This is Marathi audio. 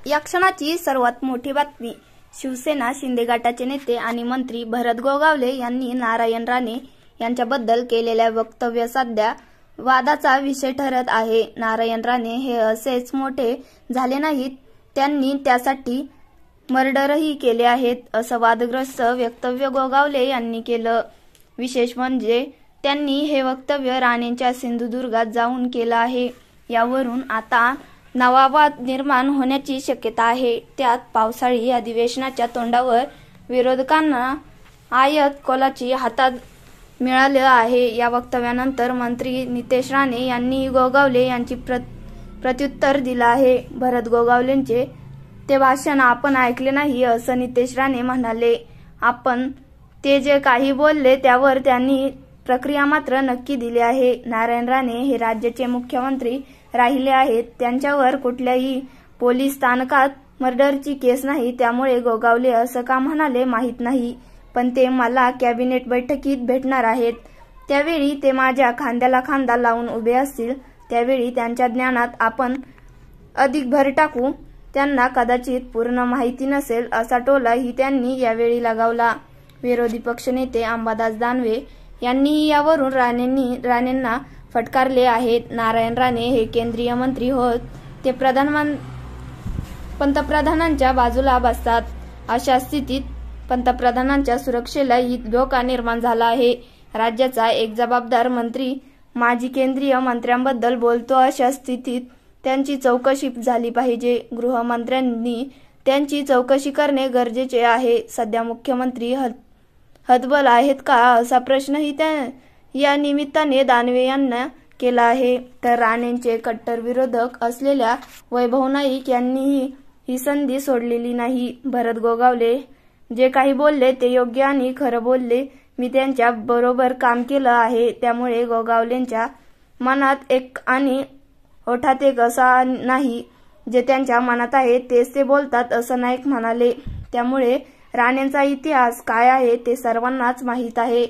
या क्षणाची सर्वात मोठी बातमी. शिवसेना शिंदे गटाचे नेते आणि मंत्री भरत गोगावले यांनी नारायण राणे यांच्याबद्दल केलेल्या वक्तव्य सध्या वादाचा विषय ठरत आहे. नारायण राणे हे असेच मोठे झाले नाहीत, त्यांनी त्यासाठी मर्डरही केले आहेत, असं वादग्रस्त वक्तव्य गोगावले यांनी केलं. विशेष म्हणजे त्यांनी हे वक्तव्य राणेंच्या सिंधुदुर्गात जाऊन केलं आहे. यावरून आता नवा वाद निर्माण होण्याची शक्यता आहे. त्यात पावसाळी अधिवेशनाच्या तोंडावर विरोधकांना आयत कोलाची हातात मिळालं आहे. या वक्तव्यानंतर मंत्री नितेश राणे यांनी गोगावले यांची प्रत्युत्तर दिलं आहे. भरत गोगावलेंचे ते भाषण आपण ऐकले नाही, असं नितेश राणे म्हणाले. आपण ते जे काही बोलले त्यावर त्यांनी प्रक्रिया मात्र नक्की दिली आहे. नारायण राणे हे राज्याचे मुख्यमंत्री राहिले आहेत. त्यांच्यावर कुठल्याही पोलीस स्थानकात मर्डरची केस नाही. त्यामुळे गोगावले असं का म्हणाले माहीत नाही, पण ते मला कॅबिनेट बैठकीत भेटणार आहेत. त्यावेळी ते माझ्या खांद्याला खांदा लावून उभे असतील. त्यावेळी त्यांच्या ज्ञानात आपण अधिक भर टाकू. त्यांना कदाचित पूर्ण माहिती नसेल, असा टोलाही त्यांनी यावेळी लगावला. विरोधी पक्षनेते अंबादास दानवे यांनीही यावरून राणेंना फटकारले आहेत. नारायण राणे हे केंद्रीय मंत्री होत, ते पंतप्रधानांच्या बाजूला बसतात. अशा स्थितीत पंतप्रधानांच्या सुरक्षेलाही धोका निर्माण झाला आहे. राज्याचा एक जबाबदार मंत्री माजी केंद्रीय मंत्र्यांबद्दल बोलतो. अशा स्थितीत त्यांची चौकशी झाली पाहिजे. गृहमंत्र्यांनी त्यांची चौकशी करणे गरजेचे आहे. सध्या मुख्यमंत्री हतबल आहेत का, असा प्रश्नही या निमित्ताने दानवे यांना केला आहे. तर राणेंचे कट्टर विरोधक असलेल्या वैभव नाईक यांनीही ही संधी सोडलेली नाही. भरत गोगावले जे काही बोलले ते योग्य आणि खरं बोलले. मी त्यांच्या बरोबर काम केलं आहे. त्यामुळे गोगावलेंच्या मनात एक आणि ओठात एक असा नाही. जे त्यांच्या मनात आहे तेच ते बोलतात, असं नाईक म्हणाले. त्यामुळे राणेंचा इतिहास काय आहे ते सर्वांनाच माहीत आहे.